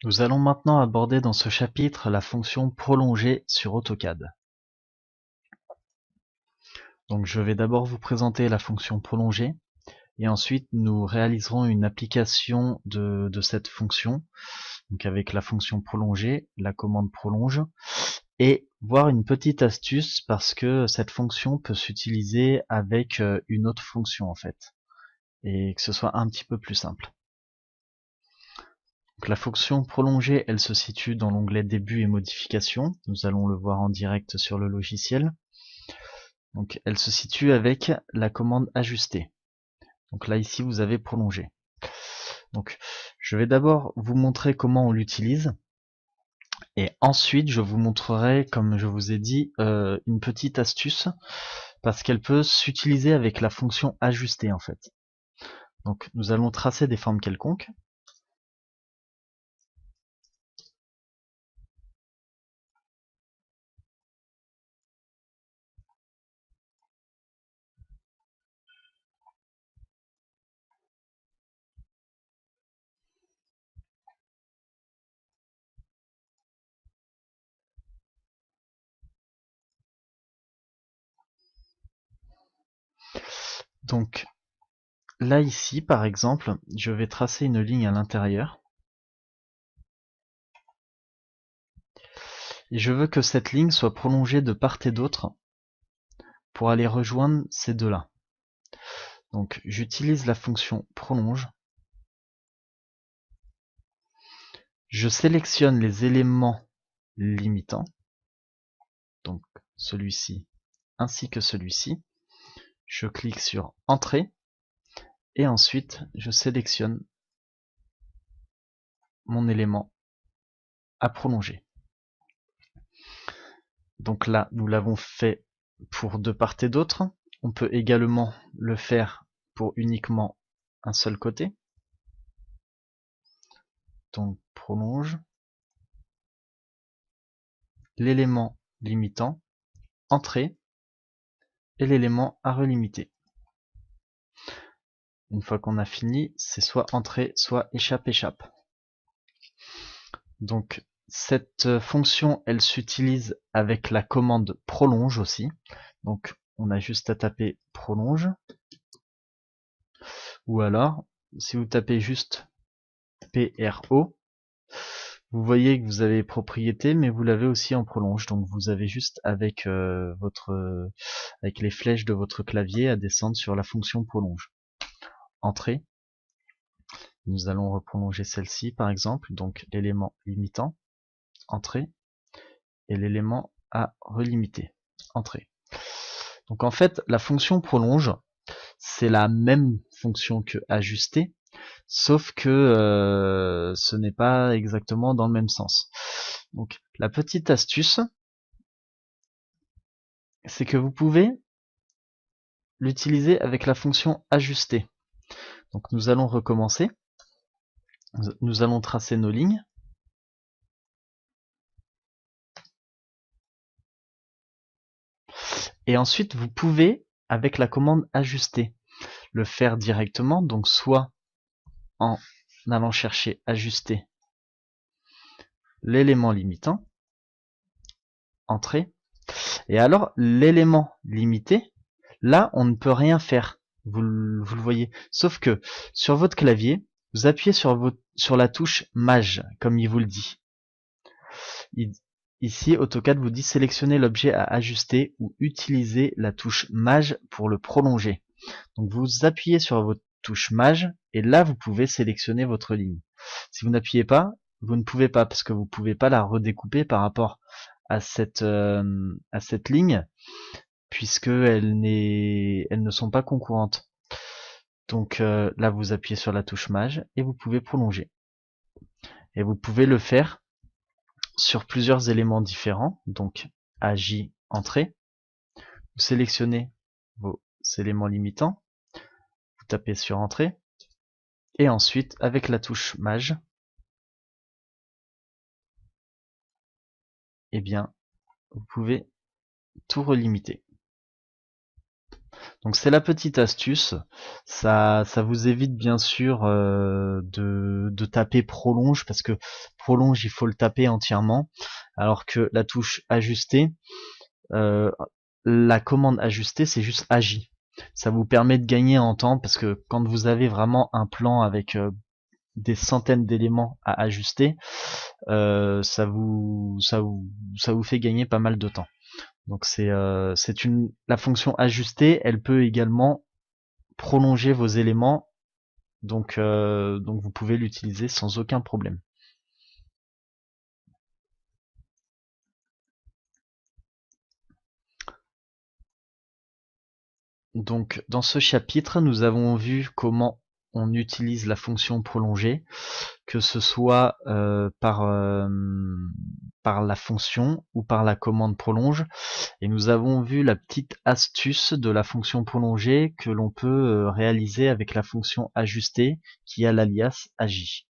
Nous allons maintenant aborder dans ce chapitre la fonction prolonger sur AutoCAD. Donc je vais d'abord vous présenter la fonction prolonger et ensuite nous réaliserons une application de cette fonction, donc avec la fonction prolonger, la commande prolonge, et voir une petite astuce parce que cette fonction peut s'utiliser avec une autre fonction en fait, et que ce soit un petit peu plus simple. Donc la fonction prolonger, elle se situe dans l'onglet début et modification. Nous allons le voir en direct sur le logiciel. Donc elle se situe avec la commande ajuster. Donc là ici vous avez prolonger. Donc je vais d'abord vous montrer comment on l'utilise et ensuite je vous montrerai, comme je vous ai dit, une petite astuce parce qu'elle peut s'utiliser avec la fonction ajuster en fait. Donc nous allons tracer des formes quelconques. Donc là ici par exemple, je vais tracer une ligne à l'intérieur. Et je veux que cette ligne soit prolongée de part et d'autre pour aller rejoindre ces deux-là. Donc j'utilise la fonction prolonge. Je sélectionne les éléments limitants, donc celui-ci ainsi que celui-ci. Je clique sur Entrée et ensuite je sélectionne mon élément à prolonger. Donc là, nous l'avons fait pour de part et d'autre. On peut également le faire pour uniquement un seul côté. Donc prolonge, l'élément limitant, entrée et l'élément à relimiter. Une fois qu'on a fini, c'est soit entrée, soit échappe-échappe. Donc cette fonction, elle s'utilise avec la commande prolonge aussi. Donc on a juste à taper prolonge. Ou alors, si vous tapez juste PRO, vous voyez que vous avez propriété, mais vous l'avez aussi en prolonge. Donc vous avez juste avec avec les flèches de votre clavier à descendre sur la fonction prolonge. Entrée. Nous allons reprolonger celle-ci par exemple, donc l'élément limitant, entrée, et l'élément à relimiter, entrée. Donc en fait, la fonction prolonge, c'est la même fonction que ajuster, sauf que ce n'est pas exactement dans le même sens. Donc la petite astuce, c'est que vous pouvez l'utiliser avec la fonction ajuster. Donc nous allons recommencer. Nous allons tracer nos lignes. Et ensuite, vous pouvez, avec la commande ajuster, le faire directement, donc soit en allant chercher ajuster l'élément limitant, entrée, et alors l'élément limité, là on ne peut rien faire, vous le voyez, sauf que sur votre clavier, vous appuyez sur la touche Maj, comme il vous le dit. Ici, AutoCAD vous dit sélectionner l'objet à ajuster ou utiliser la touche Maj pour le prolonger. Donc vous appuyez sur votre touche Maj et là vous pouvez sélectionner votre ligne. Si vous n'appuyez pas, vous ne pouvez pas parce que vous ne pouvez pas la redécouper par rapport à cette ligne puisque elles ne sont pas concurrentes. Donc là vous appuyez sur la touche Maj et vous pouvez prolonger. Et vous pouvez le faire sur plusieurs éléments différents. Donc AJ entrée, vous sélectionnez vos éléments limitants, vous tapez sur entrée, et ensuite avec la touche Maj, eh bien vous pouvez tout relimiter. Donc c'est la petite astuce. Ça vous évite bien sûr de taper prolonge parce que prolonge il faut le taper entièrement, alors que la touche ajuster, euh, la commande ajuster c'est juste agi. Ça vous permet de gagner en temps parce que quand vous avez vraiment un plan avec des centaines d'éléments à ajuster, ça vous fait gagner pas mal de temps. Donc c'est la fonction ajuster, elle peut également prolonger vos éléments, donc vous pouvez l'utiliser sans aucun problème. Donc dans ce chapitre, nous avons vu comment on utilise la fonction prolonger, que ce soit par la fonction ou par la commande prolonge. Et nous avons vu la petite astuce de la fonction prolongée que l'on peut réaliser avec la fonction ajuster qui a l'alias agi.